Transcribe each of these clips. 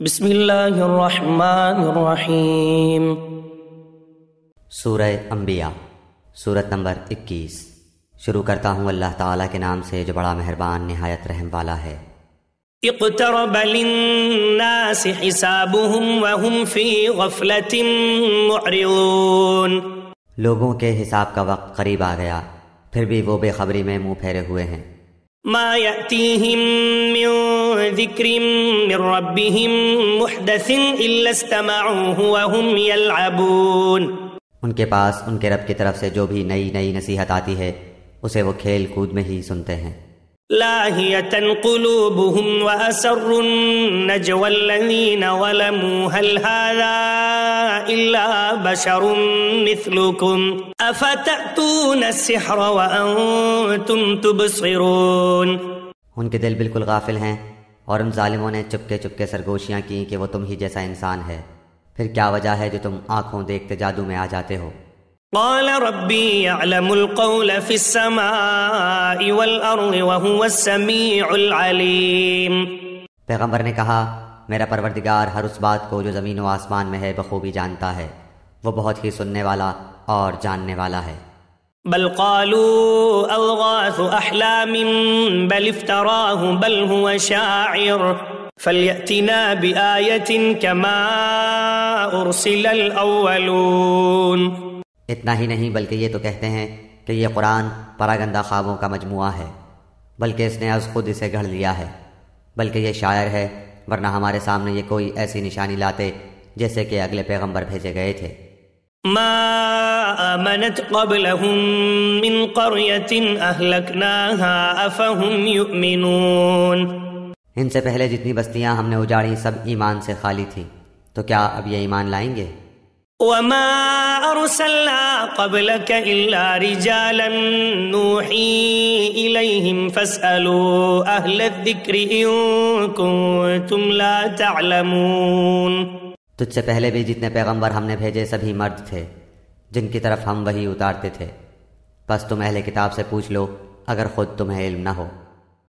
بسم اللہ الرحمن الرحیم۔ سورہ انبیاء، سورت نمبر 21۔ شروع کرتا ہوں اللہ تعالیٰ کے نام سے جو بڑا مہربان نہایت رحم والا ہے۔ اقترب للناس حسابهم وهم في غفلة معرضون۔ لوگوں کے حساب کا وقت قریب آ گیا، پھر بھی وہ بے خبری میں منہ پھیرے ہوئے ہیں۔ ما يأتيهم من ذکر من ربهم محدث الا استمعوه وهم يلعبون۔ ان کے پاس ان کے رب کی طرف سے جو بھی نئی نصیحت آتی ہے اسے وہ کھیل کود میں ہی سنتے ہیں۔ لاهية قلوبهم وأسروا النجوى الذين ظلموا هل هذا إلا بشر مثلكم أفتأتون السحر وأنتم تبصرون۔ ان کے دل بالکل غافل ہیں اور ان ظالموں نے چپکے سرگوشیاں کی کہ وہ تم ہی جیسا انسان ہے، پھر کیا وجہ ہے جو تم آنکھوں دیکھتے جادو میں آ جاتے ہو؟ قال ربي يعلم القول في السماء والأرض وهو السميع العليم۔ پیغمبر نے کہا میرا پروردگار ہر اس بات کو جو زمین و آسمان میں ہے بخوبی جانتا ہے، وہ بہت ہی سننے والا اور جاننے والا ہے۔ بل قالوا أضغاث أحلام بل افتراه بل هو شاعر فليأتنا بآية كما أرسل الأولون۔ اتنا ہی نہیں بلکہ یہ تو کہتے ہیں کہ یہ قرآن پراگندہ خوابوں کا مجموعہ ہے، بلکہ اس نے از خود اسے گھڑ لیا ہے، بلکہ یہ شاعر ہے، ورنہ ہمارے سامنے یہ کوئی ایسی نشانی لاتے جیسے کہ اگلے پیغمبر بھیجے گئے تھے۔ ما آمنت قبلهم من قرية أهلكناها أفهم يؤمنون۔ ان سے پہلے جتنی بستیاں ہم نے اجاڑی سب ایمان سے خالی تھی، تو کیا اب یہ ایمان لائیں گے؟ وما أرسلنا قبلك إلا رجالا نوحي إليهم فاسألوا أهل الذكر إن كنتم لا تعلمون۔ تجھ سے پہلے بھی جتنے پیغمبر ہم نے بھیجے سبھی مرد تھے جن کی طرف ہم وحی اتارتے تھے، بس تم اہل کتاب سے پوچھ لو اگر خود تمہیں علم نہ ہو۔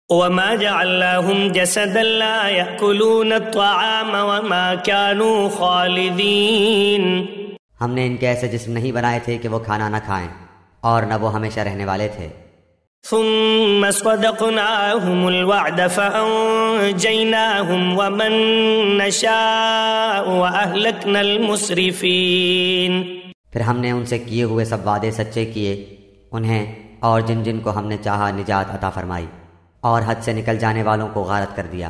وما جعلناهم جسدا لا يأكلون الطعام وما كانوا خالدين۔ ہم نے ان کے ایسے جسم نہیں بنائے تھے کہ وہ کھانا نہ کھائیں اور نہ وہ ہمیشہ رہنے والے تھے۔ ثم صدقناهم الوعد فأنجيناهم ومن نشاء وأهلكنا المسرفين۔ پھر ہم نے ان سے کیے ہوئے سب وعدے سچے کیے، انہیں اور جن جن کو ہم نے چاہا نجات عطا فرمائی، اور حد سے نکل جانے والوں کو غارت کر دیا۔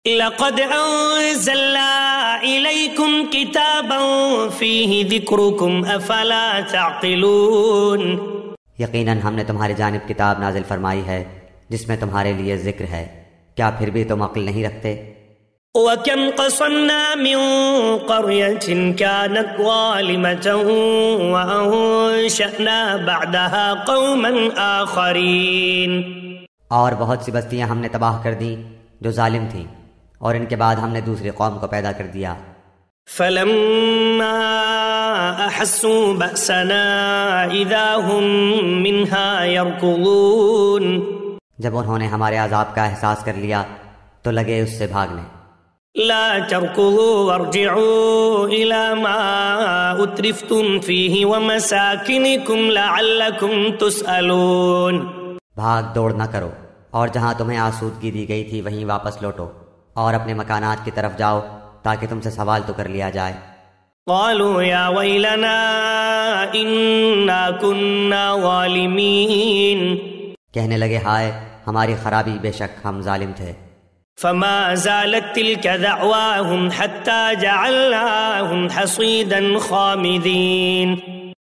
لقد انزلنا الیکم کتابا فیہ ذکرکم افلا تعقلون۔ یقیناً ہم نے تمہاری جانب کتاب نازل فرمائی ہے جس میں تمہارے لیے ذکر ہے، کیا پھر بھی تم عقل نہیں رکھتے؟ وَكَمْ قَصَمْنَا مِنْ قَرْيَةٍ كَانَتْ ظَالِمَةً وَأَنشَأْنَا بَعْدَهَا قَوْمًا آخَرِينَ۔ اور بہت سی بستیاں ہم نے تباہ کر دیں جو ظالم تھیں، اور ان کے بعد ہم نے دوسری قوم کو پیدا کر دیا۔ فَلَمَّا أَحَسُّوا بَأْسَنَا إِذَا هُمْ مِنْهَا يَرْكُضُونَ۔ جب انہوں نے ہمارے عذاب کا احساس کر لیا تو لگے اس سے بھاگنے۔ لا تركضوا وارجعوا إلى ما أترفتم فيه ومساكنكم لعلكم تسألون۔ بھاگ دوڑ نہ کرو اور جہاں تمہیں آسودگی دی گئی تھی وہیں واپس لوٹو، اور اپنے مکانات کی طرف جاؤ تاکہ تم سے سوال تو کر لیا جائے۔ قالوا يا ويلنا إنا كنا ظالمين۔ کہنے لگے ہائے ہماری خرابی، بے شک ہم ظالم تھے۔ فما زالت تلك دعواهم حتى جعلناهم حصيدا خامدين۔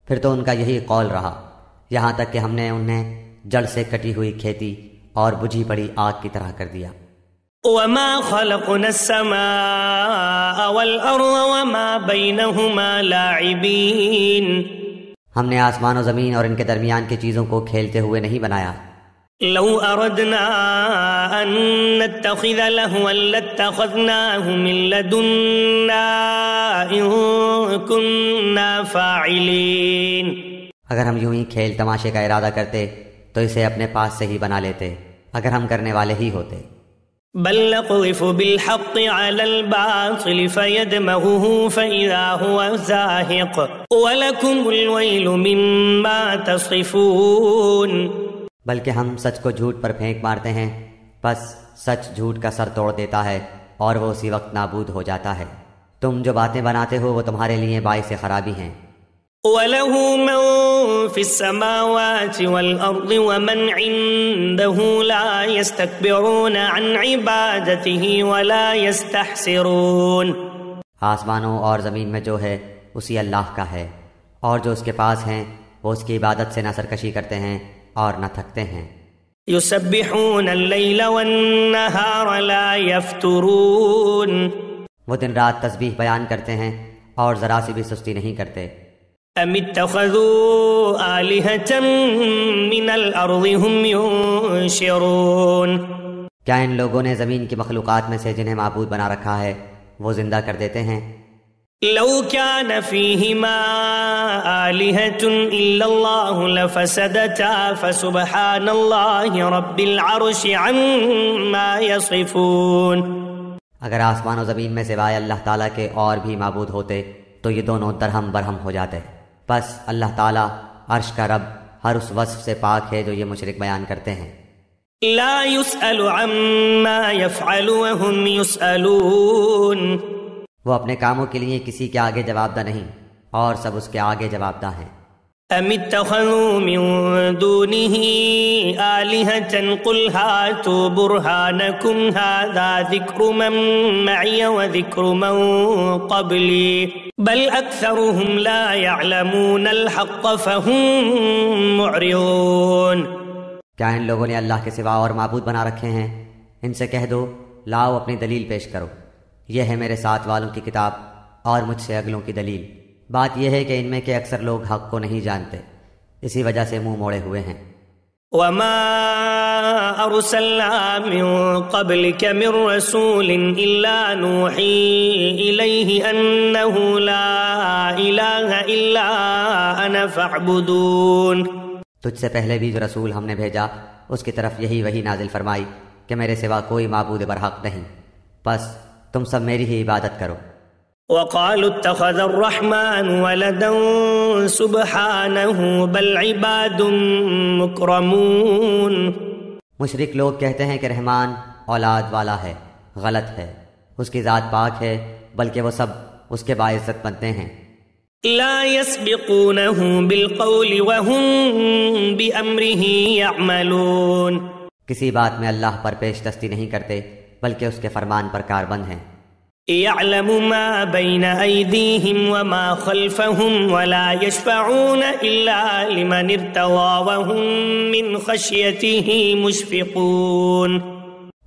پھر تو ان کا یہی قول رہا یہاں تک کہ ہم نے انہیں جڑ سے کٹی ہوئی کھیتی اور بجھی پڑی آگ کی طرح کر دیا۔ وما خلقنا السماء والأرض وما بينهما لاعبين۔ ہم نے آسمان و زمین اور ان کے درمیان کی چیزوں کو کھیلتے ہوئے نہیں بنایا۔ لو أردنا أن نتخذ لهوا لاتخذناه من لدنا إن كنا فاعلين۔ اگر ہم یوں ہی کھیل تماشے کا ارادہ کرتے تو اسے اپنے پاس سے ہی بنا لیتے اگر ہم کرنے والے ہی ہوتے۔ بل نقذف بالحق على الباطل فيدمغه فإذا هو زاهق ولكم الويل مما تصفون۔ بلکہ ہم سچ کو جھوٹ پر پھینک مارتے ہیں، پس سچ جھوٹ کا سر توڑ دیتا ہے اور وہ اسی وقت نابود ہو جاتا ہے۔ تم جو باتیں بناتے ہو وہ تمہارے لیے باعث خرابی ہیں۔ وَلَهُ مَن فِي السَّمَاوَاتِ وَالْأَرْضِ وَمَنْ عِندَهُ لَا يَسْتَكْبِرُونَ عَنْ عِبَادَتِهِ وَلَا يَسْتَحْسِرُونَ۔ آسمانوں اور زمین میں جو ہے اسی اللہ کا ہے، اور جو اس کے پاس ہیں وہ اس کی عبادت سے نہ سرکشی کرتے ہیں اور نہ تھکتے ہیں۔ يُسَبِّحُونَ اللَّيْلَ وَالنَّهَارَ لَا يَفْتُرُونَ۔ وہ دن رات تسبیح بیان کرتے ہیں اور ذرا سی بھی سستی نہیں کرتے۔ ام اتخذوا آلہة من الارض هم ينشرون۔ کیا ان لوگوں نے زمین کی مخلوقات میں سے جنہیں معبود بنا رکھا ہے وہ زندہ کر دیتے ہیں؟ لو كان فيهما آلهة إلا الله لفسدتا فسبحان الله رب العرش عما يصفون۔ اگر آسمان و زمین میں سوائے اللہ تعالیٰ کے اور بھی معبود ہوتے تو یہ دونوں درہم برہم ہو جاتے، بس اللہ تعالیٰ عرش کا رب ہر اس وصف سے پاک ہے جو یہ مشرک بیان کرتے ہیں۔ لا يسأل عما يفعل وهم يسألون۔ وہ اپنے کاموں کے لیے کسی کے آگے جواب دہ نہیں اور سب اس کے آگے جواب دہ ہیں۔ ام اتخذوا من دونه آلهة قل هاتوا برهانكم هذا ذكر من معي وذكر من قبلي بل أكثرهم لا يعلمون الحق فهم معرضون۔ کیا ان لوگوں نے اللہ کے سوا اور معبود بنا رکھے ہیں؟ ان سے کہہ دو لاؤ اپنی دلیل پیش کرو، یہ ہے میرے ساتھ والوں کی کتاب اور مجھ سے اگلوں کی دلیل۔ بات یہ ہے کہ ان میں کے اکثر لوگ حق کو نہیں جانتے، اسی وجہ سے منہ موڑے ہوئے ہیں۔ وما ارسلنا من قبلك من رسول الا نوحي اليه انه لا اله الا انا فاعبدون۔ تجھ سے پہلے بھی جو رسول ہم نے بھیجا اس کی طرف یہی وحی نازل فرمائی کہ میرے سوا کوئی معبود برحق نہیں، بس تم سب میری ہی عبادت کرو۔ وقالوا اتخذ الرحمن ولدا سبحانه بل عباد مکرمون۔ مشرک لوگ کہتے ہیں کہ رحمان اولاد والا ہے، غلط ہے، اس کی ذات پاک ہے، بلکہ وہ سب اس کے باعزت بنتے ہیں۔ لا يسبقونه بالقول وهم بأمره يعملون۔ کسی بات میں اللہ پر پیش دستی نہیں کرتے بلکہ اس کے فرمان پر کاربند ہیں۔ يعلم ما بين أيديهم وما خلفهم ولا يشفعون إلا لمن ارتضى وهم من خشيته مشفقون۔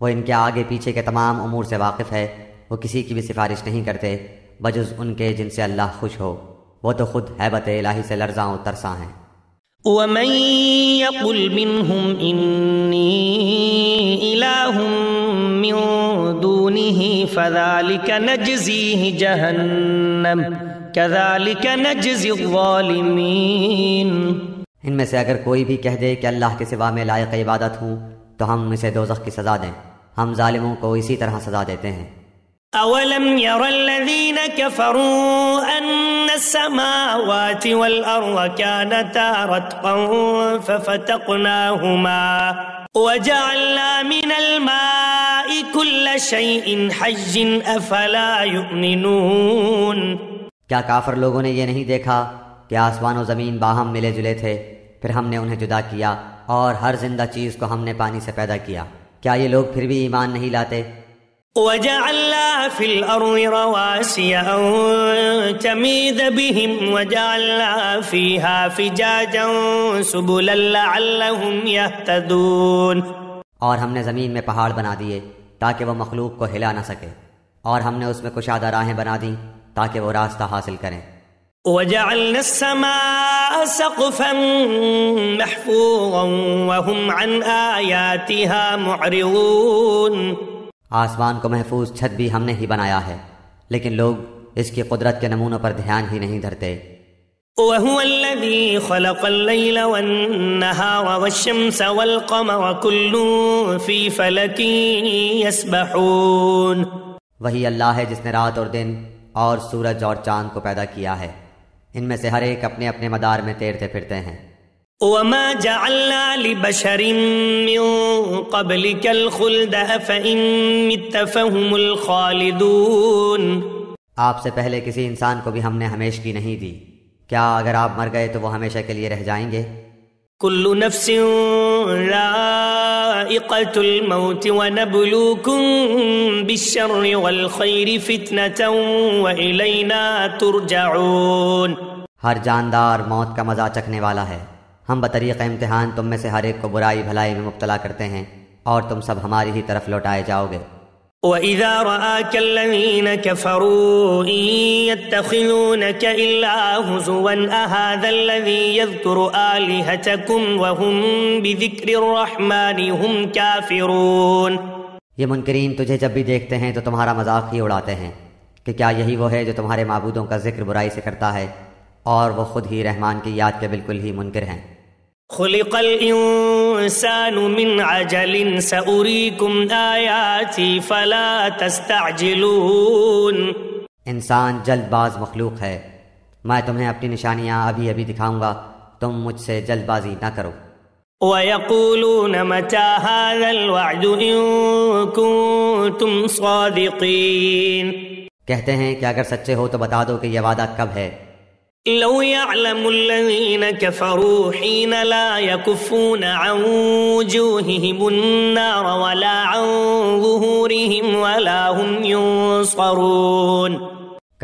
وہ ان کے آگے پیچھے کے تمام امور سے واقف ہے، وہ کسی کی بھی سفارش نہیں کرتے بجز ان کے جن سے اللہ خوش ہو، وہ تو خود ہیبت الہی سے لرزاں و ترساں ہیں۔ ومن يقل منهم إني إله من دونه فذلك نجزيه جهنم كذلك نجزي الظالمين۔ ان میں سے اگر کوئی بھی کہہ دے کہ اللہ کے سوا میں لائق عبادت ہوں تو ہم اسے دوزخ کی سزا دیں، ہم ظالموں کو اسی طرح سزا دیتے ہیں۔ اولم ير الذين كفروا ان السماوات والارض كانتا رتقا ففتقناهما وجعلنا من الماء كل شيء حي افلا يؤمنون۔ کیا کافر لوگوں نے یہ نہیں دیکھا کہ آسمان و زمین باہم ملے جلے تھے، پھر ہم نے انہیں جدا کیا اور ہر زندہ چیز کو ہم نے پانی سے پیدا کیا، کیا یہ لوگ پھر بھی ایمان نہیں لاتے؟ وَجَعَلْنَا فِي الْأَرْضِ رَوَاسِيَ أَن تَمِيدَ بِهِمْ وَجَعَلْنَا فِيهَا فِجَاجًا سُبُلًا لَعَلَّهُمْ يَهْتَدُونَ۔ اور ہم نے زمین میں پہاڑ بنا دیے تاکہ وہ مخلوق کو ہلا نہ سکے، اور ہم نے اس میں کشادہ راہیں بنا دیں تاکہ وہ راستہ حاصل کریں۔ وَجَعَلْنَا السَّمَاءَ سَقْفًا مَحْفُوظًا وَهُمْ عَنْ آيَاتِهَا مُعْرِضُونَ۔ آسمان کو محفوظ چھت بھی ہم نے ہی بنایا ہے، لیکن لوگ اس کی قدرت کے نمونوں پر دھیان ہی نہیں دھرتے۔ وهو الذي خلق الليل والنهار والشمس والقمر كل في فلك يسبحون. وہی اللہ ہے جس نے رات اور دن اور سورج اور چاند کو پیدا کیا ہے، ان میں سے ہر ایک اپنے اپنے مدار میں تیرتے پھرتے ہیں. وما جعلنا لبشر من قبلك الخلد أفإن مت فهم الخالدون. آپ سے پہلے کسی انسان کو بھی ہم نے ہمیشگی نہیں دی، کیا اگر آپ مر گئے تو وہ ہمیشہ کے لیے رہ جائیں گے؟ كل نفس ذائقة الموت ونبلوكم بالشر والخير فتنة وإلينا ترجعون. ہر جاندار موت کا مزہ چکھنے والا ہے، ہم بطریق امتحان تم میں سے ہر ایک کو برائی بھلائی میں مبتلا کرتے ہیں اور تم سب ہماری ہی طرف لوٹائے جاؤ گے. وَإِذَا رَآكَ الَّذِينَ كَفَرُوا إِن يَتَّخِذُونَكَ إِلَّا هُزُوًا أَهَذَا الَّذِي يَذْكُرُ آلِهَتَكُمْ وَهُمْ بِذِكْرِ الرَّحْمَنِ هُمْ كَافِرُونَ. یہ منکرین تجھے جب بھی دیکھتے ہیں تو تمہارا مذاق ہی اڑاتے ہیں کہ کیا یہی وہ ہے جو تمہارے معبودوں کا ذکر برائی سے کرتا ہے اور وہ خود ہی رحمان کی یاد کے بالکل ہی منکر ہیں. خلق الانسان من عجل سأريكم آیاتی فلا تستعجلون. انسان جلد باز مخلوق ہے، میں تمہیں اپنی نشانیاں ابھی ابھی دکھاؤں گا، تم مجھ سے جلد بازی نہ کرو. وَيَقُولُونَ مَتَى هَذَا الْوَعْدُ إِن كُنتُمْ صَادِقِينَ. کہتے ہیں کہ اگر سچے ہو تو بتا دو کہ یہ وعدہ کب ہے. لو يعلم الذين كفروا حين لا يكفون عن وجوههم النار ولا عن ظهورهم ولا هم ينصرون.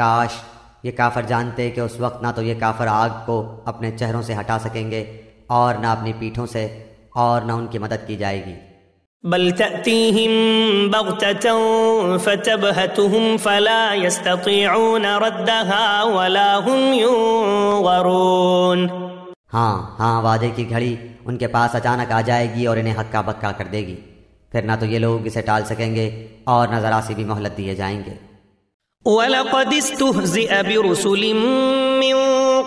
کاش یہ کافر جانتے کہ اس وقت نہ تو یہ کافر آگ کو اپنے چہروں سے ہٹا سکیں گے اور نہ اپنی پیٹھوں سے اور نہ ان کی مدد کی جائے گی. بل تأتيهم بغتة فتبهتهم فلا يستطيعون ردها ولا هم ينظرون. ہاں وعدے کی گھڑی ان کے پاس اچانک آ جائے گی اور انہیں ہکا بکا کر دے گی، پھر نہ تو یہ لوگ اسے ٹال سکیں گے اور نہ ذرا سی بھی مہلت دیے جائیں گے. وَلَقَدِ اسْتُهْزِئَ بِرُسُلٍ مِّن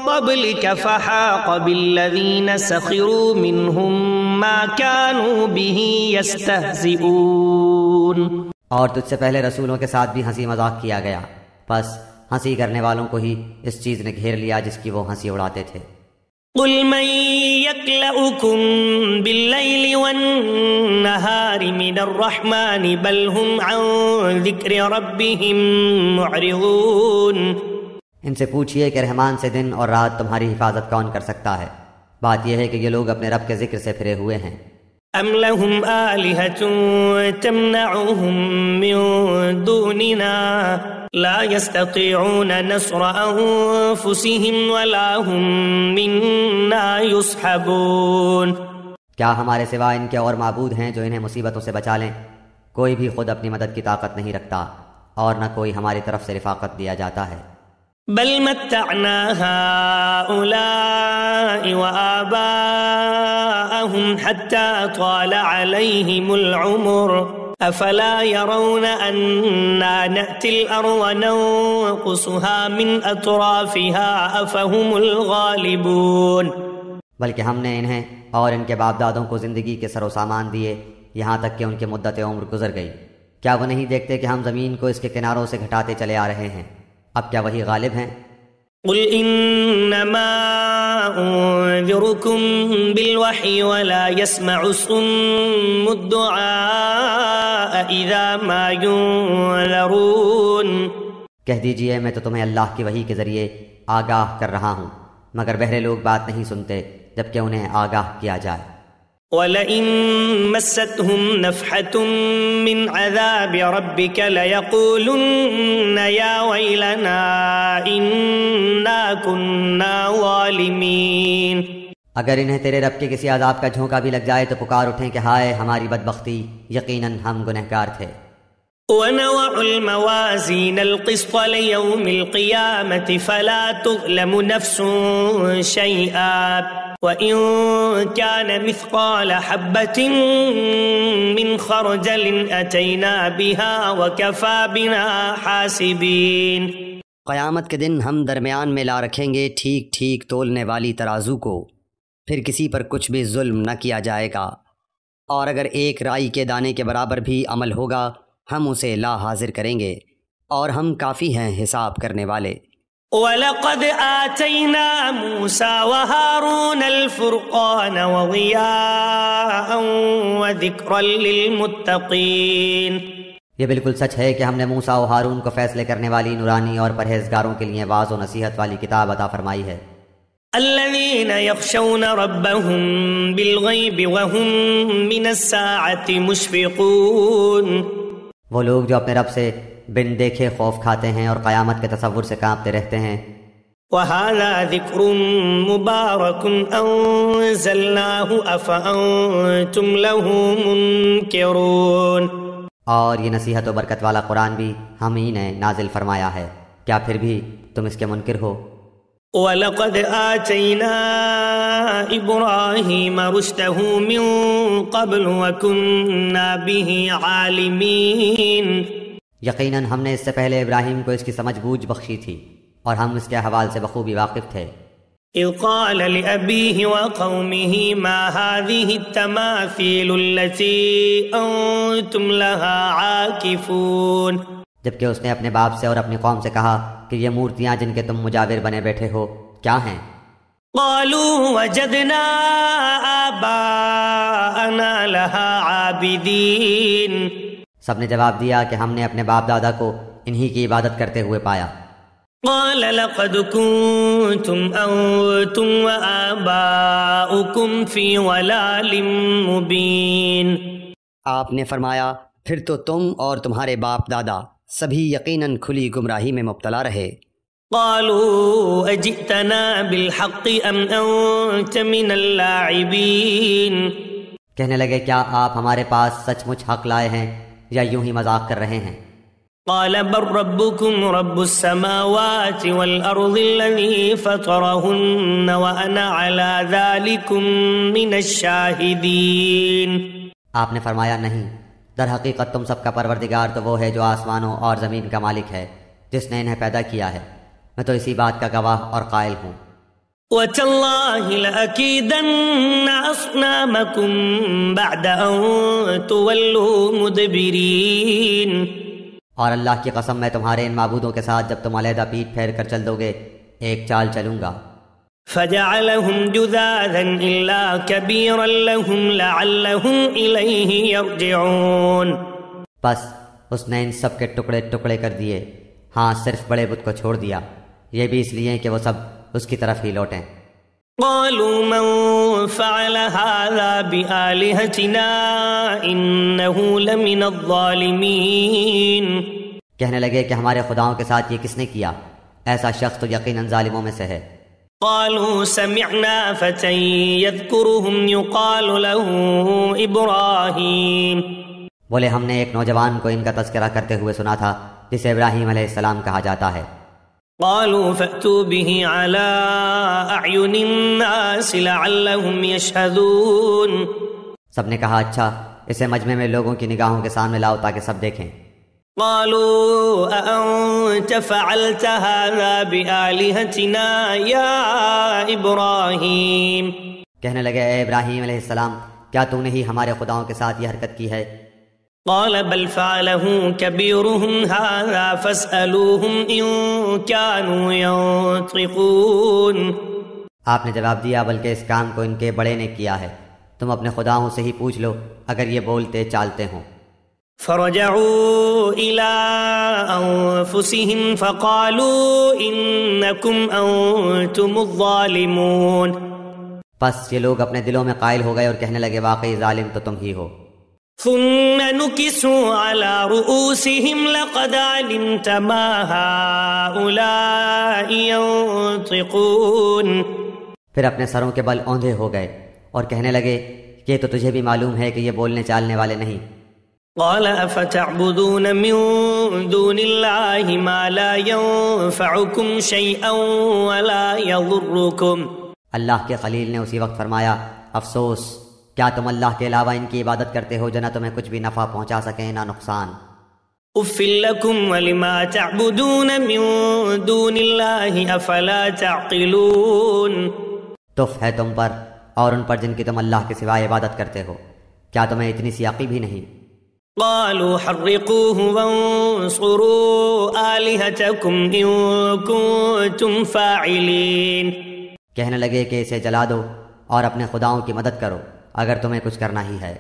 قَبْلِكَ فَحَاقَ بِالَّذِينَ سَخِرُوا مِنْهُمْ مَا كَانُوا بِهِ يَسْتَهْزِئُونَ. اور تجھ سے پہلے رسولوں کے ساتھ بھی ہنسی مذاق کیا گیا، بس ہنسی کرنے والوں کو ہی اس چیز نے گھیر لیا جس کی وہ ہنسی اڑاتے تھے. قُلْ مَن يَكْلَؤُكُم بِاللَّيْلِ وَالنَّهَارِ مِنَ الرَّحْمَنِ بَلْ هُمْ عَن ذِكْرِ رَبِّهِمْ مُعْرِضُونَ. ان سے پوچھئے کہ رحمان سے دن اور رات تمہاری حفاظت کون کر سکتا ہے؟ بات یہ ہے کہ یہ لوگ اپنے رب کے ذکر سے پھرے ہوئے ہیں. أَمْ لَهُمْ آلِهَةٌ تَمْنَعُهُم مِّن دُونِنَا لا يستطيعون نصر أنفسهم ولا هم منا يصحبون. کیا ہمارے سوا ان کے اور معبود ہیں جو انہیں مصیبتوں سے بچا لیں؟ کوئی بھی خود اپنی مدد کی طاقت نہیں رکھتا اور نہ کوئی ہماری طرف سے رفاقت دیا جاتا ہے. بل متعنا هؤلاء وآباءهم حتى طال عليهم العمر افلا يرون أنا نأتي الأرض ننقصها من أطرافها افهم الغالبون. بلکہ ہم نے انہیں اور ان کے باپ دادوں کو زندگی کے سر و سامان دیے یہاں تک کہ ان کی مدت عمر گزر گئی. کیا وہ نہیں دیکھتے کہ ہم زمین کو اس کے کناروں سے گھٹاتے چلے آ رہے ہیں؟ اب کیا وہی غالب ہیں؟ قل انما انذركم بالوحي ولا يسمع الصم الدعاء اذا ما ينذرون. کہہ دیجئے میں تو تمہیں اللہ کی وحی کے ذریعے آگاہ کر رہا ہوں، مگر بہرے لوگ بات نہیں سنتے جبکہ انہیں آگاہ کیا جائے. وَلَئِن مَسَّتْهُمْ نَفْحَةٌ مِّنْ عَذَابِ رَبِّكَ لَيَقُولُنَّ يَا وَيْلَنَا إِنَّا كُنَّا ظَالِمِينَ. اگر انہیں تیرے رب کے کسی عذاب کا جھونکا بھی لگ جائے تو پکار اٹھیں کہ ہائے ہماری بدبختی، یقیناً ہم گنہگار تھے. وَنَضَعُ الْمَوَازِينَ الْقِسْطَ لِيَوْمِ الْقِيَامَةِ فَلَا تُظْلَمُ نَفْسٌ شَيْئًا وَإِن كَانَ مِثْقَالَ حَبَّةٍ مِّنْ خَرْدَلٍ أَتَيْنَا بِهَا وَكَفَى بِنَا حَاسِبِينَ. قیامت کے دن ہم درمیان میں لا رکھیں گے ٹھیک ٹھیک تولنے والی ترازو کو، پھر کسی پر کچھ بھی ظلم نہ کیا جائے گا، اور اگر ایک رائی کے دانے کے برابر بھی عمل ہوگا ہم اسے لا حاضر کریں گے، اور ہم کافی ہیں حساب کرنے والے۔ وَلَقَدْ آتَيْنَا مُوسَى وَهَارُونَ الْفُرْقَانَ وَضِيَاءً وَذِكْرًا لِّلْمُتَّقِينَ۔ یہ بالکل سچ ہے کہ ہم نے موسیٰ و ہارون کو فیصلے کرنے والی نورانی اور پرہیزگاروں کے لیے واعظ و نصیحت والی کتاب عطا فرمائی ہے۔ الذين يخشون ربهم بالغيب وهم من الساعة مشفقون۔ وہ لوگ جو اپنے رب سے بن دیکھے خوف کھاتے ہیں اور قیامت کے تصور سے کانپتے رہتے ہیں۔ وَهَذَا ذِكْرٌ مُبَارَكٌ أَنزَلْنَاهُ أَفَأَنتُمْ لَهُ مُنكِرُونَ۔ اور یہ نصیحت و برکت والا قرآن بھی ہم ہی نے نازل فرمایا ہے، کیا پھر بھی تم اس کے منکر ہو؟ وَلَقَدْ آتَيْنَا إِبْرَاهِيمَ رُشْدَهُ مِن قَبْلُ وَكُنَّا بِهِ عَالِمِينَ۔ یقیناً ہم نے اس سے پہلے ابراہیم کو اس کی سمجھ بوجھ بخشی تھی اور ہم اس کے احوال سے بخوبی واقف تھے۔ إِذْ قَالَ لِأَبِيهِ وَقَوْمِهِ مَا هَذِهِ التَّمَاثِيلُ الَّتِي أَنْتُمْ لَهَا عَاكِفُونَ۔ جبکہ اس نے اپنے باپ سے اور اپنی قوم سے کہا کہ یہ مورتیاں جن کے تم مجاور بنے بیٹھے ہو کیا ہیں؟ قَالُوا وَجَدْنَا آبَاءَنَا لَهَا عَابِدِينَ۔ سب نے جواب دیا کہ ہم نے اپنے باپ دادا کو انہی کی عبادت کرتے ہوئے پایا۔ قال لقد كنتم أنتم وآباؤكم في ضلال مبين۔ آپ نے فرمایا پھر تو تم اور تمہارے باپ دادا سبھی یقیناً کھلی گمراہی میں مبتلا رہے۔ قالوا أجئتنا بالحق أم أنت من اللاعبين۔ کہنے لگے کیا آپ ہمارے پاس سچ مچ حق لائے ہیں یا یوں ہی مذاق کر رہے ہیں؟ قال بل ربكم رب السماوات والأرض الذي فطرهن وأنا على ذلكم من الشاهدين۔ آپ نے فرمایا نہیں، در حقیقت تم سب کا پروردگار تو وہ ہے جو آسمانوں اور زمین کا مالک ہے، جس نے انہیں پیدا کیا ہے، میں تو اسی بات کا گواہ اور قائل ہوں۔ وَتَاللَّهِ لَأَكِيدَنَّ أَصْنَامَكُمْ بَعْدَ أَن تُوَلُّوا مُدْبِرِينَ۔ اور اللہ کی قسم میں تمہارے ان معبودوں کے ساتھ جب تم علیحدہ پیٹ پھیر کر چل دو گے ایک چال چلوں گا۔ فَجَعَلَهُمْ جُذَاذًا إِلَّا كَبِيرًا لَهُمْ لَعَلَّهُمْ إِلَيْهِ يَرْجِعُونَ۔ بس اس نے ان سب کے ٹکڑے ٹکڑے کر دیے، ہاں صرف بڑے بت کو چھوڑ دیا، یہ بھی اس لیے کہ وہ سب اس کی طرف ہی لوٹیں۔ قالوا من فعل هذا بآلهتنا إنه لمن الظالمين۔ کہنے لگے کہ ہمارے خداؤں کے ساتھ یہ کس نے کیا، ایسا شخص تو یقیناً ظالموں میں سے ہے۔ قالوا سمعنا فتى يذكرهم يقال له إبراهيم۔ بولے ہم نے ایک نوجوان کو ان کا تذکرہ کرتے ہوئے سنا تھا جسے ابراہیم علیہ السلام کہا جاتا ہے۔ قالوا فأتوا به على أعين الناس لعلهم يشهدون۔ سب نے کہا اچھا اسے مجمع میں لوگوں کی نگاہوں کے سامنے لاؤ تاکہ سب دیکھیں۔ قالوا أأنت فعلت هذا بآلهتنا يا إبراهيم۔ کہنے لگے اے ابراہیم علیہ السلام کیا تو نے ہی ہمارے خداؤں کے ساتھ یہ حرکت کی ہے؟ قال بل فعله كبيرهم هذا فاسألوهم إن كانوا ينطقون۔ آپ نے جواب دیا بلکہ اس کام کو ان کے بڑے نے کیا ہے، تم اپنے خداؤں سے ہی پوچھ لو اگر یہ بولتے چالتے ہوں۔ فرجعوا إلى أنفسهم فقالوا إنكم أنتم الظالمون۔ پس یہ لوگ اپنے دلوں میں قائل ہو گئے اور کہنے لگے واقعی ظالم تو تم ہی ہو۔ ثم نكسوا على رؤوسهم لقد علمت ما هؤلاء ينطقون۔ پھر اپنے سروں کے بل اوندھے ہو گئے اور کہنے لگے یہ تو تجھے بھی معلوم ہے کہ یہ بولنے چالنے والے نہیں۔ قال افتعبدون من دون الله ما لا ينفعكم شيئا ولا يضركم۔ اللہ کے خلیل نے اسی وقت فرمایا افسوس، کیا تم اللہ کے علاوہ ان کی عبادت کرتے ہو جو نہ تمہیں کچھ بھی نفع پہنچا سکیں نہ نقصان۔ اف لکم ولما تعبدون من دون اللہ افلا تعقلون. تف ہے تم پر اور ان پر جن کی تم اللہ کے سوائے عبادت کرتے ہو، کیا تمہیں اتنی سی عقل بھی نہیں؟ قالوا حرقوه وانصروا آلهتكم إن كنتم فاعلين. کہنے لگے کہ اسے جلا دو اور اپنے خداؤں کی مدد کرو اگر تمہیں کچھ کرنا ہی ہے.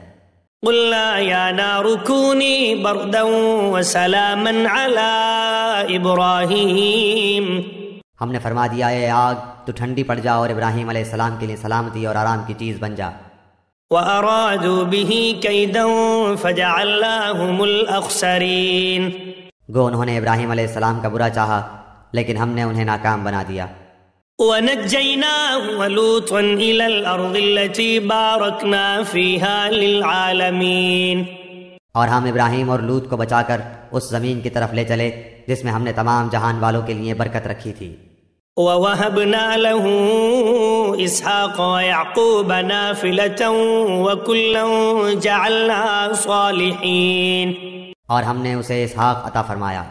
قلنا يا نار كوني بردا وسلاما على إبراهيم. ہم نے فرما دیا اے آگ تو ٹھنڈی پڑ جا اور ابراہیم علیہ السلام کے لیے سلامتی اور آرام کی چیز بن جا. وَأَرَادُوا بِهِ كَيْدًا فَجَعَلْنَاهُمُ الْأَخْسَرِينَ. گو انہوں نے ابراہیم علیہ السلام کا برا چاہا لیکن ہم نے انہیں ناکام بنا دیا. وَنَجَّيْنَاهُ وَلُوطًا إِلَى الْأَرْضِ الَّتِي بَارَكْنَا فِيهَا لِلْعَالَمِينَ. اور ہم ابراہیم اور لوط کو بچا کر اس زمین کی طرف لے چلے جس میں ہم نے تمام جہان والوں کے لیے برکت رکھی تھی. وَوَهَبْنَا لَهُ إِسْحَاقَ وَيَعْقُوبَ نَافِلَةً وَكُلًّا جَعَلْنَا صَالِحِينَ. اور ہم نے اسے اسحاق عطا فرمایا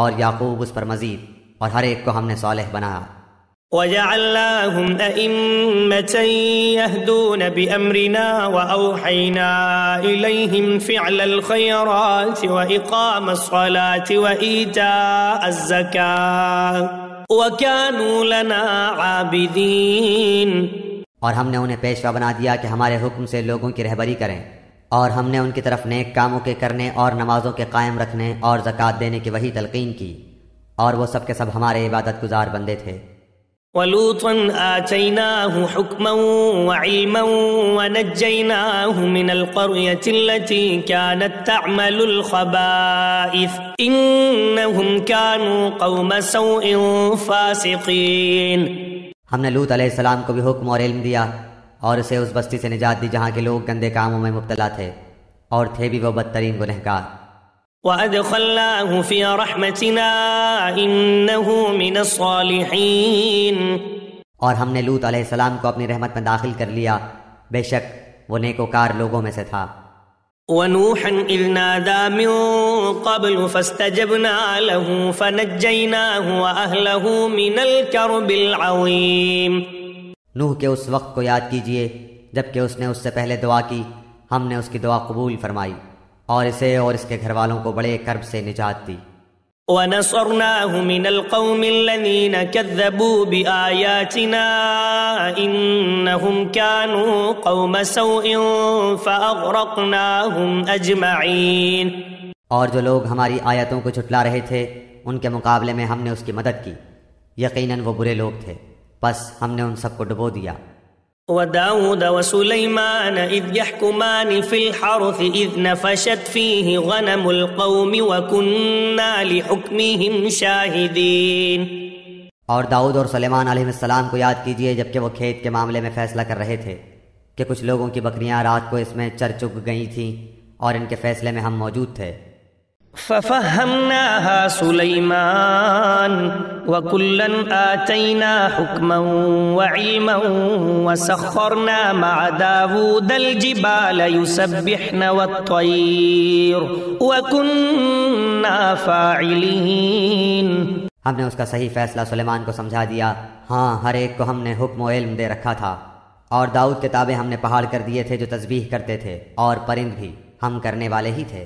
اور یعقوب اس پر مزید، اور ہر ایک کو ہم نے صالح بنایا. وَجَعَلْنَاهُمْ أَئِمَّةً يَهْدُونَ بِأَمْرِنَا وَأَوْحَيْنَا إِلَيْهِمْ فِعْلَ الْخَيْرَاتِ وَإِقَامَ الصَّلَاةِ وَإِيتَاءَ الزَّكَاةِ وَكَانُوا لَنَا عَابِدِينَ. اور ہم نے انہیں پیشوا بنا دیا کہ ہمارے حکم سے لوگوں کی رہبری کریں، اور ہم نے ان کی طرف نیک کاموں کے کرنے اور نمازوں کے قائم رکھنے اور زکوٰۃ دینے کی وہی تلقین کی، اور وہ سب کے سب ہمارے عبادت گزار بندے تھے. وَلُوطًا آتَيْنَاهُ حُكْمًا وَعِلْمًا وَنَجَّيْنَاهُ مِنَ الْقَرْيَةِ الَّتِي كَانَتْ تَعْمَلُ الْخَبَائِثَ إِنَّهُمْ كَانُوا قَوْمَ سَوْءٍ فَاسِقِينَ. ہم نے لوط علیہ السلام کو بھی حکم اور علم دیا اور اسے اس بستی سے نجات دی جہاں کے لوگ گندے کاموں میں مبتلا تھے اور تھے بھی وہ بدترین گنہگار. وَأَدْخَلْنَاهُ فِي رَحْمَتِنَا إِنَّهُ مِنَ الصَّالِحِينَ. اور ہم نے لوط علیہ السلام کو اپنی رحمت میں داخل کر لیا، بے شک وہ نیکوکار لوگوں میں سے تھا. وَنُوحًا إِذْ نَادَى مِن قَبْلُ فَاسْتَجَبْنَا لَهُ فَنَجَّيْنَاهُ وَأَهْلَهُ مِنَ الْكَرْبِ الْعَظِيمِ. نوح کے اس وقت کو یاد کیجئے جبکہ اس نے اس سے پہلے دعا کی، ہم نے اس کی دعا قبول فرمائی اور اسے اور اس کے گھر والوں کو بڑے کرب سے نجات دی. وَنَصَرْنَاهُ مِنَ الْقَوْمِ الَّذِينَ كَذَّبُوا بِآيَاتِنَا إِنَّهُمْ كَانُوا قَوْمَ سَوْءٍ فَأَغْرَقْنَاهُمْ أَجْمَعِينَ. اور جو لوگ ہماری آیتوں کو جھٹلا رہے تھے ان کے مقابلے میں ہم نے اس کی مدد کی، یقیناً وہ برے لوگ تھے، بس ہم نے ان سب کو ڈبو دیا. وَدَاوُدَ وَسُلَيْمَانَ إِذْ يَحْكُمَانِ فِي الْحَرْثِ إِذْ نَفَشَتْ فِيهِ غَنَمُ الْقَوْمِ وَكُنَّا لِحُكْمِهِمْ شَاهِدِينَ. اور داؤد اور سلیمان علیہ السلام کو یاد کیجئے جبکہ وہ کھیت کے معاملے میں فیصلہ کر رہے تھے کہ کچھ لوگوں کی بکریاں رات کو اس میں چر چگ گئی تھیں اور ان کے فیصلے میں ہم موجود تھے. فَفَهَّمْنَاهَا سُلَيْمَانَ وَكُلًّا آتَيْنَا حُكْمًا وَعِلْمًا وَسَخَّرْنَا مَعَ دَاوُودَ الْجِبَالَ يُسَبِّحْنَ وَالطَّيْرَ وَكُنَّا فَاعِلِينَ. ہم نے اس کا صحیح فیصلہ سلیمان کو سمجھا دیا، ہاں ہر ایک کو ہم نے حکم و علم دے رکھا تھا، اور داؤد کے تابع ہم نے پہاڑ کر دیے تھے جو تسبیح کرتے تھے، اور پرند بھی ہم کرنے والے ہی تھے.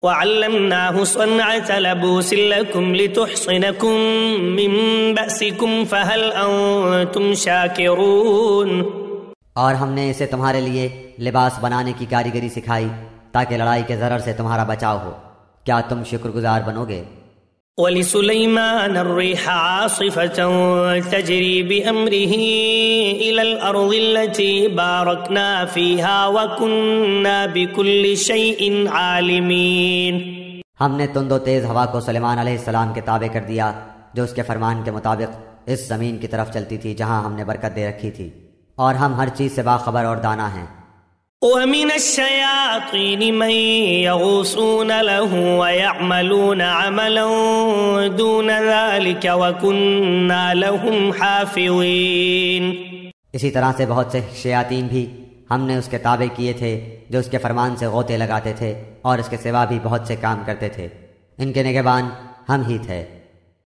وَعَلَّمْنَاهُ صَنْعَةَ لَبُوسٍ لَكُمْ لِتُحْصِنَكُمْ مِنْ بَأْسِكُمْ فَهَلْ أَنْتُمْ شَاكِرُونَ. اور ہم نے اسے تمہارے لیے لباس بنانے کی کاریگری سکھائی تاکہ لڑائی کے ضرر سے تمہارا بچاؤ ہو، کیا تم شکر گزار بنو گے؟ وَلِسُلَيْمَانَ الرِّيحَ عَاصِفَةً تَجْرِي بِأَمْرِهِ إِلَى الْأَرْضِ الَّتِي بَارَكْنَا فِيهَا وَكُنَّا بِكُلِّ شَيْءٍ عَالِمِينَ. ہم نے تند و تیز ہوا کو سلیمان علیہ السلام کے تابع کر دیا جو اس کے فرمان کے مطابق اس زمین کی طرف چلتی تھی جہاں ہم نے برکت دے رکھی تھی، اور ہم ہر چیز سے باخبر اور دانا ہیں. وَمِنَ الشَّيَاطِينِ مَن يَغُوصُونَ لَهُ وَيَعْمَلُونَ عَمَلًا دُونَ ذَلِكَ وَكُنَّا لَهُمْ حَافِظِينَ. اسی طرح سے بہت سے شیاطین بھی ہم نے اس کے تابع کیے تھے جو اس کے فرمان سے غوطے لگاتے تھے اور اس کے سوا بھی بہت سے کام کرتے تھے، ان کے نگہبان ہم ہی تھے۔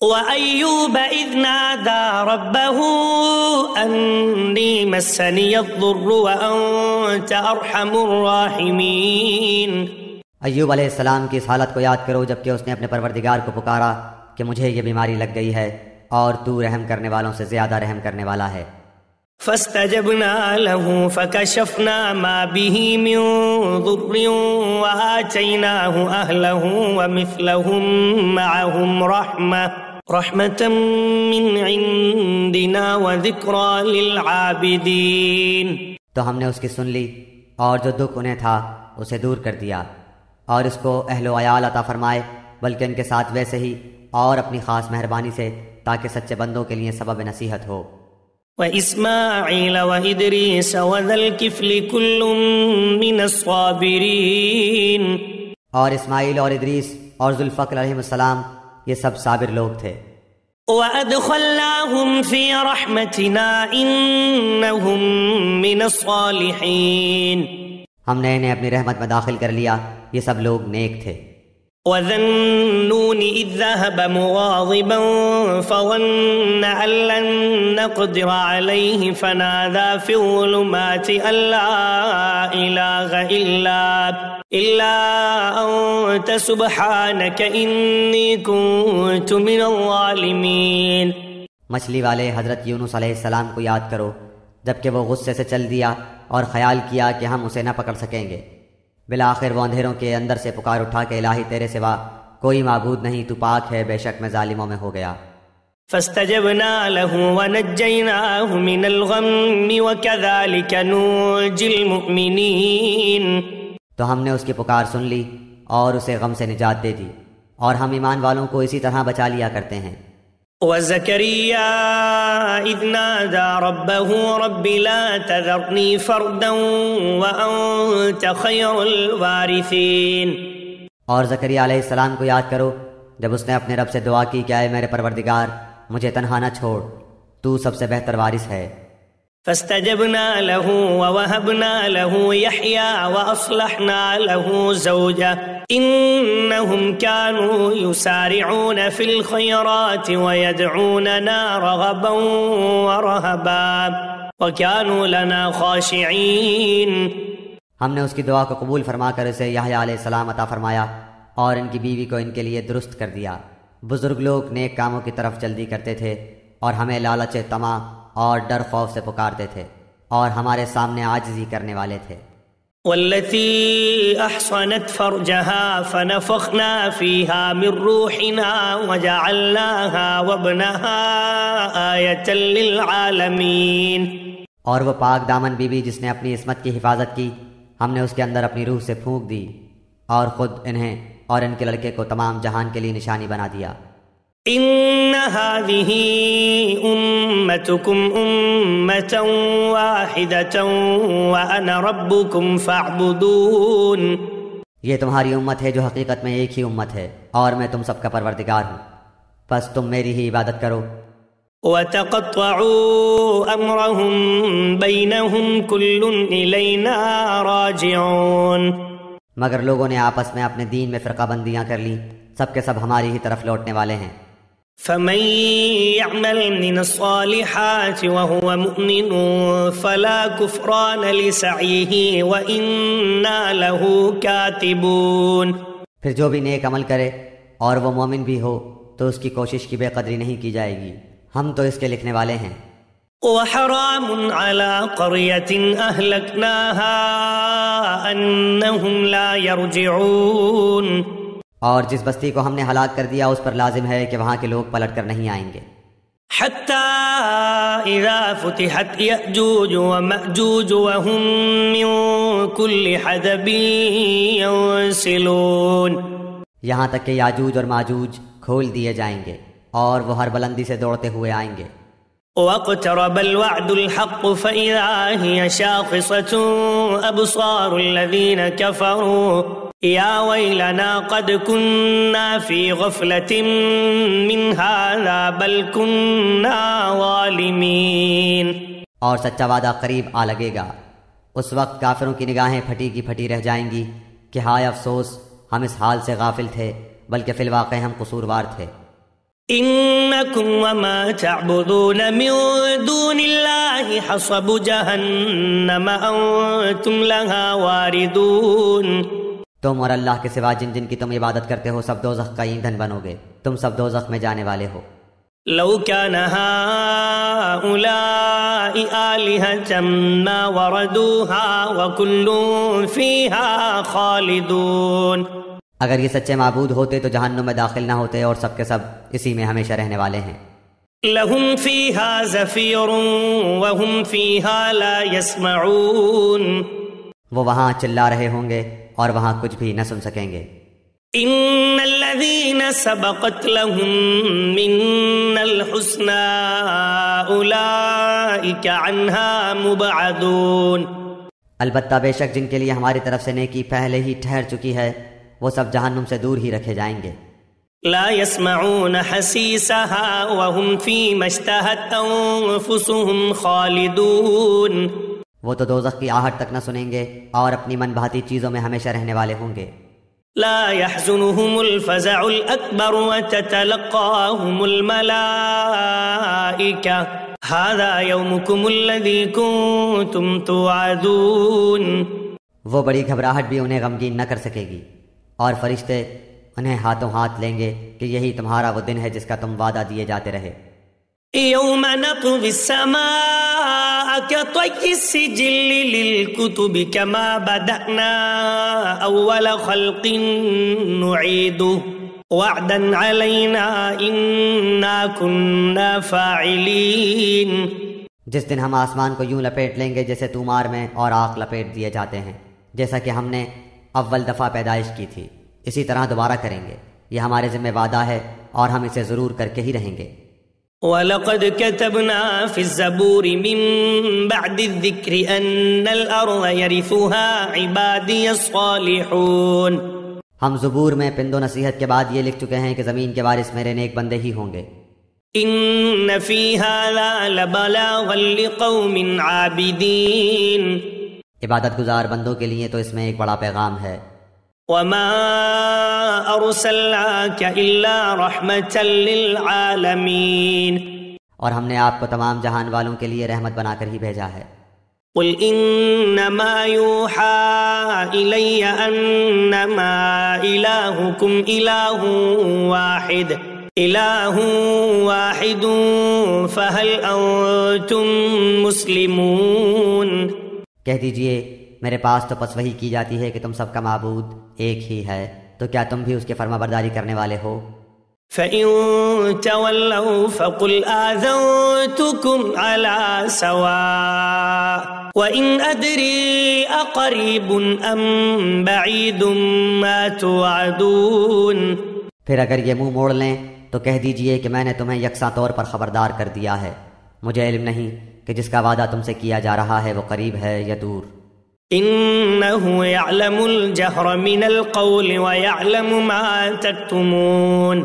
وَأَيُّوبَ إِذْ نَادَى رَبَّهُ أَنِّي مَسَّنِيَ الضُّرُّ وَأَنْتَ أَرْحَمُ الرَّاحِمِينَ۔ ایوب علیہ السلام کی اس حالت کو یاد کرو جبکہ اس نے اپنے پروردگار کو پکارا کہ مجھے یہ بیماری لگ گئی ہے اور تو رحم کرنے والوں سے زیادہ رحم کرنے والا ہے۔ فَاسْتَجَبْنَا لَهُ فَكَشَفْنَا مَا بِهِ مِنْ ضُرٍّ وَآتَيْنَاهُ أَهْلَهُ وَمِثْلَهُمْ مَعَهُمْ رحمة من عندنا وذكرى للعابدين۔ تو ہم نے اس کی سن لی اور جو دکھ انہیں تھا اسے دور کر دیا اور اس کو اہل و عیال عطا فرمائے، بلکہ ان کے ساتھ ویسے ہی اور اپنی خاص مہربانی سے تاکہ سچے بندوں کے لیے سبب نصیحت ہو۔ وَإِسْمَاعِيلَ وَإِدْرِيسَ وَذَا الْكِفْلِ كُلٌّ مِّنَ الصَّابِرِينَ۔ اور اسماعیل اور ادریس اور ذوالفقر علیہ السلام یہ سب صابر لوگ تھے۔ وَأَدْخَلْنَاهُمْ فِي رَحْمَتِنَا إِنَّهُمْ مِنَ الصَّالِحِينَ۔ ہم نے انہیں اپنی رحمت میں داخل کر لیا، یہ سب لوگ نیک تھے۔ وَذَا النُّونِ إِذ ذَهَبَ مُغَاضِبًا فَظَنَّ أَن لَّن نَّقْدِرَ عَلَيْهِ فَنَادَىٰ فِي الظُّلُمَاتِ أَن لَّا إِلَٰهَ إِلَّا أَنتَ سُبْحَانَكَ إِنِّي كُنتُ مِنَ الظَّالِمِينَ۔ مچھلی والے حضرت یونس علیہ السلام کو یاد کرو جبکہ وہ غصے سے چل دیا اور خیال کیا کہ ہم اسے نہ پکڑ سکیں گے، بالآخر وہ اندھیروں کے اندر سے پکار اٹھا کہ الہی تیرے سوا کوئی معبود نہیں، تو پاک ہے، بے شک میں ظالموں میں ہو گیا۔ فَاسْتَجَبْنَا لَهُ وَنَجَّيْنَاهُ مِنَ الْغَمِّ وَكَذَلِكَ نُنجِي الْمُؤْمِنِينَ۔ تو ہم نے اس کی پکار سن لی اور اسے غم سے نجات دے دی، اور ہم ایمان والوں کو اسی طرح بچا لیا کرتے ہیں۔ وَزَكَرِيَّا إِذْ نَادَى رَبَّهُ رَبِّ لَا تَذَرْنِي فَرْدًا وَأَنْتَ خَيْرُ الْوَارِثِينَ۔ اور زکریا علیہ السلام کو یاد کرو جب اس نے اپنے رب سے دعا کی کہ اے میرے پروردگار مجھے تنہا نہ چھوڑ، تو سب سے بہتر وارث ہے۔ فَاسْتَجَبْنَا لَهُ وَوَهَبْنَا لَهُ يَحْيَىٰ وَأَصْلَحْنَا لَهُ زَوْجَهُ إِنَّهُمْ كَانُوا يُسَارِعُونَ فِي الْخَيْرَاتِ وَيَدْعُونَنَا رَغَبًا وَرَهَبًا وَكَانُوا لَنَا خَاشِعِينَ۔ ہم نے اس کی دعا کو قبول فرما کر اسے یحییٰ علیہ السلام عطا فرمایا اور ان کی بیوی کو ان کے لیے درست کر دیا۔ بزرگ لوگ نیک کاموں کی طرف جلدی کرتے تھے اور ہمیں لالچ طمع اور ڈر خوف سے پکارتے تھے اور ہمارے سامنے عاجزی کرنے والے تھے۔ والتي أحصنت فرجها فنفخنا فيها من روحنا وجعلناها وابنها آية للعالمين۔ اور وہ پاک دامن بی بی جس نے اپنی عصمت کی حفاظت کی، ہم نے اس کے اندر اپنی روح سے پھونک دی اور خود انہیں اور ان کے لڑکے کو تمام جہان کے لیے نشانی بنا دیا۔ ان هذه امتكم امة واحدة وانا ربكم فاعبدون۔ یہ تمہاری امت ہے جو حقیقت میں ایک ہی امت ہے اور میں تم سب کا پروردگار ہوں، بس تم میری ہی عبادت کرو۔ وتقطعوا امرهم بينهم كل الينا راجعون۔ مگر لوگوں نے آپس میں اپنے دین میں فرقہ بندیاں کر لی، سب کے سب ہماری ہی طرف لوٹنے والے ہیں۔ فمن يعمل من الصالحات وهو مؤمن فلا كفران لسعيه وإنا له كاتبون۔ پھر جو بھی نیک عمل کرے اور وہ مومن بھی ہو تو اس کی کوشش کی بے قدری نہیں کی جائے گی، ہم تو اس کے لکھنے والے ہیں۔ وحرام على قرية أهلكناها أنهم لا يرجعون۔ اور جس بستی کو ہم نے ہلاک کر دیا اس پر لازم ہے کہ وہاں کے لوگ پلٹ کر نہیں آئیں گے۔ حتى إذا فتحت يأجوج ومأجوج وهم من كل حدب ينسلون۔ یہاں تک کہ یاجوج اور ماجوج کھول دیے جائیں گے اور وہ ہر بلندی سے دوڑتے ہوئے آئیں گے۔ واقترب الوعد الحق فإذا هي شاخصة أبصار الذين كفروا يا ويلنا قد كنا في غفلة من هذا بل كنا ظالمين۔ اور سچا وعدہ قریب آ لگے گا، اس وقت کافروں کی نگاہیں پھٹی کی پھٹی رہ جائیں گی کہ ہائے افسوس، ہم اس حال سے غافل تھے بلکہ فی الواقع ہم قصوروار تھے۔ انکم وما تعبدون من دون اللہ حصب جہنم انتم لها واردون، تم اور اللہ کے سوا جن جن کی تم عبادت کرتے ہو سب دوزخ کا ایندھن بنو گے، تم سب دوزخ میں جانے والے ہو۔ لو كان هؤلاء آلهة ما وردوها وكل فيها خالدون، اگر یہ سچے معبود ہوتے تو جہنم میں داخل نہ ہوتے اور سب کے سب اسی میں ہمیشہ رہنے والے ہیں۔ لهم فيها زفير وهم فيها لا يسمعون، وہ وہاں چلا رہے ہوں گے اور وہاں کچھ بھی نہ سن سکیں گے۔ ان الذين سبقت لهم منا الحسنى اولئك عنها مبعدون، البتہ بے شک جن کے لیے ہماری طرف سے نیکی پہلے ہی ٹھہر چکی ہے وہ سب جہنم سے دور ہی رکھے جائیں گے۔ لا يسمعون حسيسها وهم فيما اشتهت انفسهم خالدون، وہ تو دوزخ کی آہٹ تک نہ سنیں گے اور اپنی من بھاتی چیزوں میں ہمیشہ رہنے والے ہوں گے۔ لا يحزنهم الفزع الأكبر وتتلقاهم الملائكة هذا يومكم الذي كنتم توعدون، وہ بڑی گھبراہٹ بھی انہیں غمگین نہ کر سکے گی اور فرشتے انہیں ہاتھوں ہاتھ لیں گے کہ یہی تمہارا وہ دن ہے جس کا تم وعدہ دیے جاتے رہے۔ يوم نطوي السماء كطي السجل للكتب كما بدأنا أول خلق نعيده وعدا علينا إنا كنا فاعلين، جس دن ہم آسمان کو یوں لپیٹ لیں گے جیسے تومار میں اور آگ لپیٹ دیے جاتے ہیں، جیسا کہ ہم نے اول دفعہ پیدائش کی تھی، اسی طرح دوبارہ کریں گے، یہ ہمارے ذمہ وعدہ ہے اور ہم اسے ضرور کر کے ہی رہیں گے۔ وَلَقَدْ كَتَبْنَا فِي الزَّبُورِ مِن بَعْدِ الذِّكْرِ أَنَّ الْأَرْضَ يَرِثُهَا عِبَادِيَ الصَّالِحُونَ، ہم زبور میں پند و نصیحت کے بعد یہ لکھ چکے ہیں کہ زمین کے وارث میرے نیک بندے ہی ہوں گے۔ إِنَّ فِي هَذَا لَبَلَاغًا لِقَوْمٍ عَابِدِينَ، عبادت گزار بندوں کے لیے تو اس میں ایک بڑا پیغام ہے۔ وَمَا أَرْسَلْنَاكَ إِلَّا رَحْمَةً لِلْعَالَمِينَ، اور ہم نے آپ کو تمام جہان والوں کے لیے رحمت بنا کر ہی بھیجا ہے۔ قُلْ إِنَّمَا يُوحَى إِلَيَّ أَنَّمَا إِلَٰهُكُمْ إِلَٰهٌ وَاحِدٌ فَهَلْ أَنتُم مُّسْلِمُونَ، کہہ دیجئے میرے پاس تو پس وحی کی جاتی ہے کہ تم سب کا معبود ایک ہی ہے، تو کیا تم بھی اس کے فرما برداری کرنے والے ہو؟ فَإِن تَوَلَّوْا فَقُلْ آذَنْتُكُمْ عَلَىٰ سَوَاءٍ وَإِنْ أَدْرِي أَقَرِيبٌ أَمْ بَعِيدٌ مَا تُوعَدُونَ، پھر اگر یہ منہ موڑ لیں تو کہہ دیجئے کہ میں نے تمہیں یکساں طور پر خبردار کر دیا ہے، مجھے علم نہیں کہ جس کا وعدہ تم سے کیا جا رہا ہے وہ قریب ہے یا دور۔ إِنَّهُ يَعْلَمُ الْجَهْرَ مِنَ الْقَوْلِ وَيَعْلَمُ مَا تَكْتُمُونَ،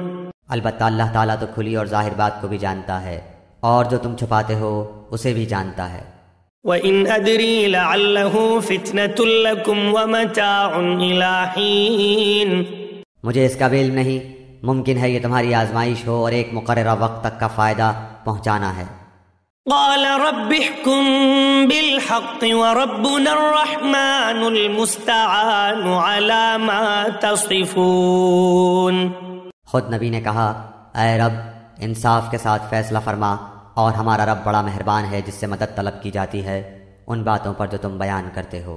البتہ اللہ تعالیٰ تو کھلی اور ظاہر بات کو بھی جانتا ہے اور جو تم چھپاتے ہو اسے بھی جانتا ہے۔ وَإِنْ أَدْرِي لَعَلَّهُ فِتْنَةٌ لَكُمْ وَمَتَاعٌ إِلَىٰ حِينٍ، مجھے اس کا بھی علم نہیں، ممکن ہے یہ تمہاری آزمائش ہو اور ایک مقررہ وقت تک کا فائدہ پہنچانا ہے۔ قال رب احكم بالحق وربنا الرحمن المستعان على ما تصفون، خود نبی نے کہا اے رب انصاف کے ساتھ فیصلہ فرما اور ہمارا رب بڑا مہربان ہے جس سے مدد طلب کی جاتی ہے ان باتوں پر جو تم بیان کرتے ہو۔